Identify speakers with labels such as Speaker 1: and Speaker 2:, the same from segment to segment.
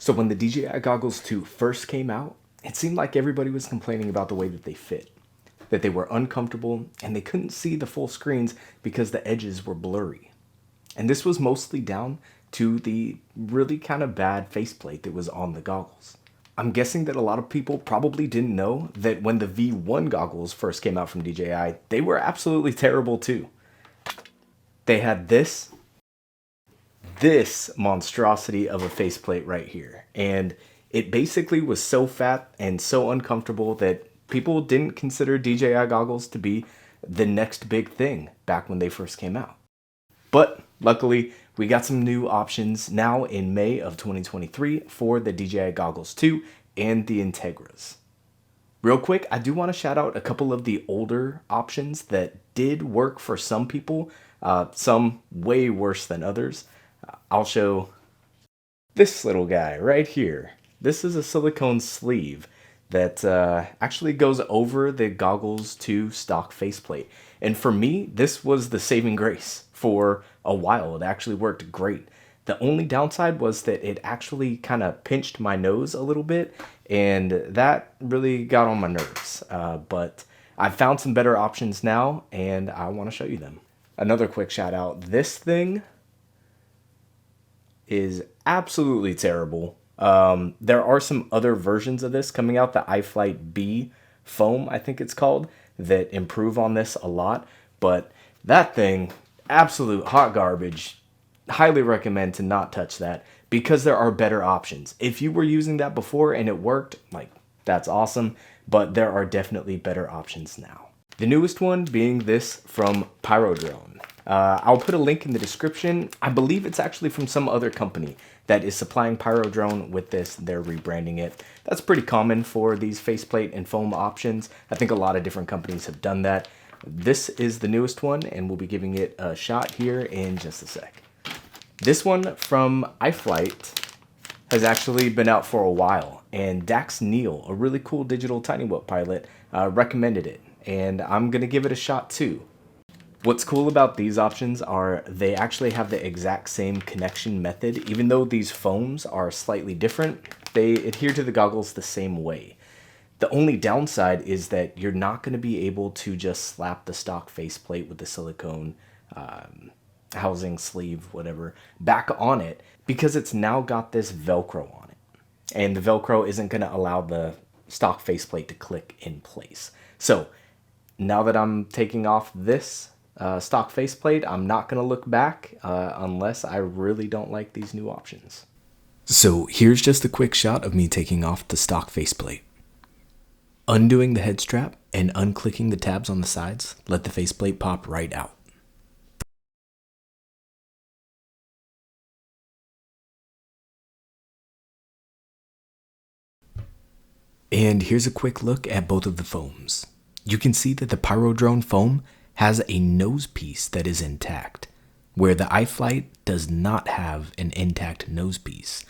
Speaker 1: So when the DJI Goggles 2 first came out, it seemed like everybody was complaining about the way that they fit, that they were uncomfortable, and they couldn't see the full screens because the edges were blurry. And this was mostly down to the really kind of bad faceplate that was on the goggles. I'm guessing that a lot of people probably didn't know that when the V1 goggles first came out from DJI, they were absolutely terrible too. They had this monstrosity of a faceplate right here. And it basically was so fat and so uncomfortable that people didn't consider DJI goggles to be the next big thing back when they first came out. But luckily, we got some new options now in May of 2023 for the DJI Goggles 2 and the Integras. Real quick, I do want to shout out a couple of the older options that did work for some people, some way worse than others. I'll show this little guy right here. This is a silicone sleeve that actually goes over the Goggles 2 stock faceplate. And for me, this was the saving grace for a while. It actually worked great. The only downside was that it actually kind of pinched my nose a little bit, and that really got on my nerves. But I've found some better options now, and I want to show you them. Another quick shout out. This thing is absolutely terrible. There are some other versions of this coming out, the iFlight B foam, I think it's called, that improve on this a lot. But that thing, absolute hot garbage. Highly recommend to not touch that because there are better options. If you were using that before and it worked, like, that's awesome, but there are definitely better options now. The newest one being this from Pyrodrone. I'll put a link in the description. I believe it's actually from some other company that is supplying Pyrodrone with this. They're rebranding it. That's pretty common for these faceplate and foam options. I think a lot of different companies have done that. This is the newest one, and we'll be giving it a shot here in just a sec. This one from iFlight has actually been out for a while, and Dax Neal, a really cool digital tiny wheel pilot, recommended it, and I'm gonna give it a shot too. What's cool about these options are they actually have the exact same connection method. Even though these foams are slightly different, they adhere to the goggles the same way. The only downside is that you're not going to be able to just slap the stock faceplate with the silicone housing, sleeve, whatever, back on it because it's now got this Velcro on it. And the Velcro isn't going to allow the stock faceplate to click in place. So now that I'm taking off this stock faceplate, I'm not going to look back unless I really don't like these new options. So here's just a quick shot of me taking off the stock faceplate. Undoing the head strap and unclicking the tabs on the sides let the faceplate pop right out. And here's a quick look at both of the foams. You can see that the Pyrodrone foam has a nose piece that is intact, where the iFlight does not have an intact nose piece.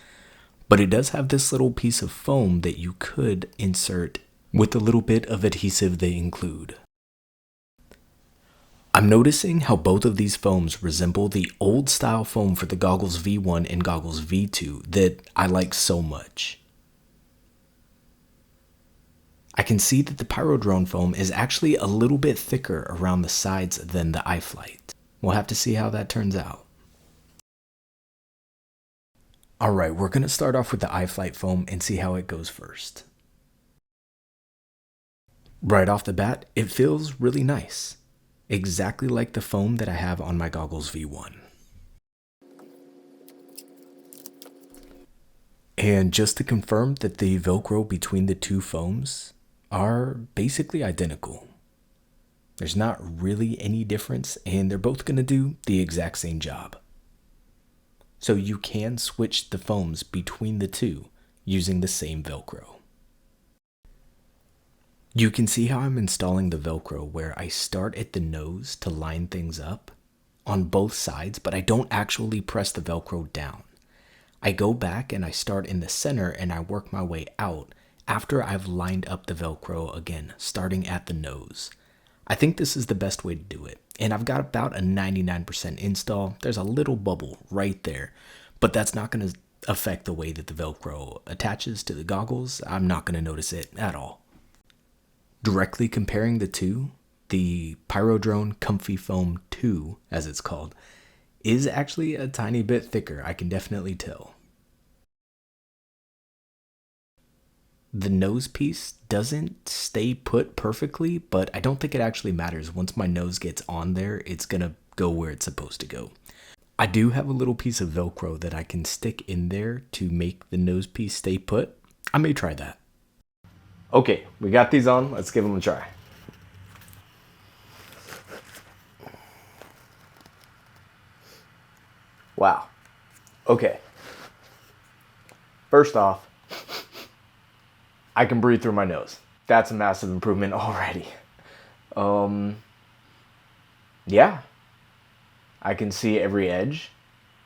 Speaker 1: But it does have this little piece of foam that you could insert with a little bit of adhesive they include. I'm noticing how both of these foams resemble the old style foam for the Goggles V1 and Goggles V2 that I like so much. I can see that the Pyrodrone foam is actually a little bit thicker around the sides than the iFlight. We'll have to see how that turns out. Alright, we're going to start off with the iFlight foam and see how it goes first. Right off the bat, it feels really nice. Exactly like the foam that I have on my Goggles V1. And just to confirm that the Velcro between the two foams are basically identical. There's not really any difference, and they're both going to do the exact same job. So you can switch the foams between the two using the same Velcro. You can see how I'm installing the Velcro where I start at the nose to line things up on both sides, but I don't actually press the Velcro down. I go back and I start in the center and I work my way out after I've lined up the Velcro again, starting at the nose. I think this is the best way to do it, and I've got about a 99% install. There's a little bubble right there, but that's not going to affect the way that the Velcro attaches to the goggles. I'm not going to notice it at all. Directly comparing the two, the Pyrodrone Comfy Foam 2, as it's called, is actually a tiny bit thicker. I can definitely tell. The nose piece doesn't stay put perfectly, but I don't think it actually matters. Once my nose gets on there, it's gonna go where it's supposed to go. I do have a little piece of Velcro that I can stick in there to make the nose piece stay put. I may try that. Okay, we got these on. Let's give them a try. Wow. Okay. First off, I can breathe through my nose. That's a massive improvement already. Yeah. I can see every edge.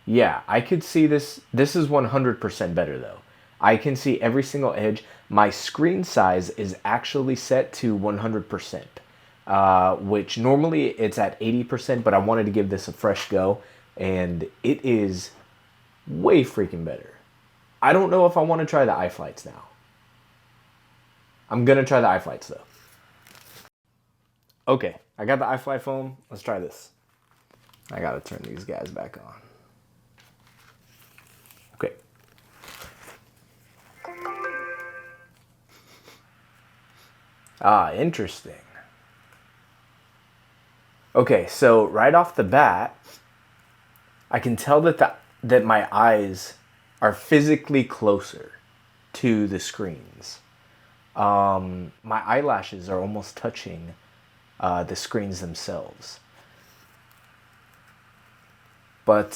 Speaker 1: Yeah, I could see this. This is 100% better though. I can see every single edge. My screen size is actually set to 100%, which normally it's at 80%, but I wanted to give this a fresh go, and it is way freaking better. I don't know if I want to try the iFlights now. I'm going to try the iFlights though. Okay, I got the iFlight foam. Let's try this. I got to turn these guys back on. Okay. Ah, interesting. Okay, so right off the bat, I can tell that my eyes are physically closer to the screens. My eyelashes are almost touching the screens themselves. But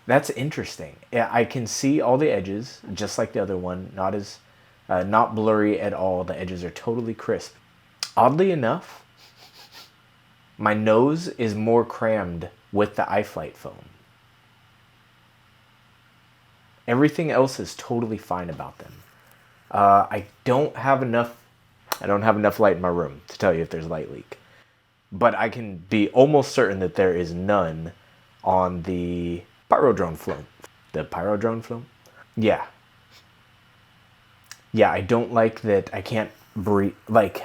Speaker 1: that's interesting. Yeah, I can see all the edges, just like the other one. Not blurry at all. The edges are totally crisp. Oddly enough, my nose is more crammed with the iFlight foam. Everything else is totally fine about them. I don't have enough light in my room to tell you if there's a light leak. But I can be almost certain that there is none on the Pyrodrone foam. The Pyrodrone foam? Yeah. Yeah, I don't like that I can't breathe. Like,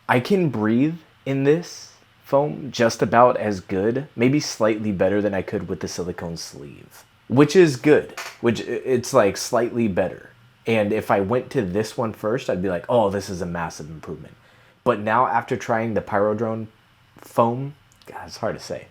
Speaker 1: I can breathe in this foam just about as good, maybe slightly better than I could with the silicone sleeve. Which is good. Which, it's like slightly better. And if I went to this one first, I'd be like, oh, this is a massive improvement. But now after trying the Pyrodrone foam, God, it's hard to say.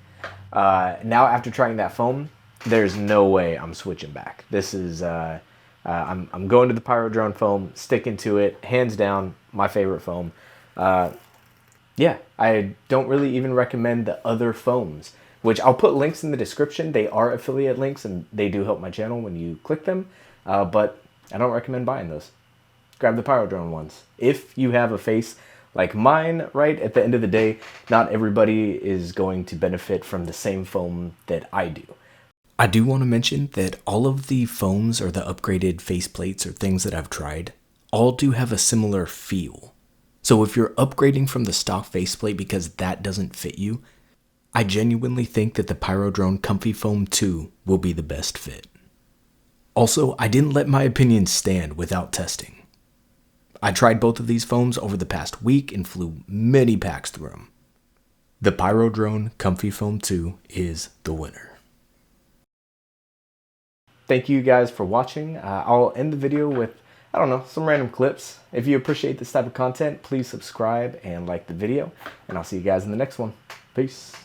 Speaker 1: Now after trying that foam, there's no way I'm switching back. This is, I'm going to the Pyrodrone foam, sticking to it, hands down, my favorite foam. Yeah, I don't really even recommend the other foams, which I'll put links in the description. They are affiliate links and they do help my channel when you click them, but I don't recommend buying those. Grab the Pyrodrone ones. If you have a face like mine, right, at the end of the day, not everybody is going to benefit from the same foam that I do. I do want to mention that all of the foams or the upgraded faceplates or things that I've tried all do have a similar feel. So if you're upgrading from the stock faceplate because that doesn't fit you, I genuinely think that the Pyrodrone Comfy Foam 2 will be the best fit. Also, I didn't let my opinions stand without testing. I tried both of these foams over the past week and flew many packs through them. The Pyrodrone Comfy Foam 2 is the winner. Thank you guys for watching. I'll end the video with, I don't know, some random clips. If you appreciate this type of content, please subscribe and like the video. And I'll see you guys in the next one. Peace.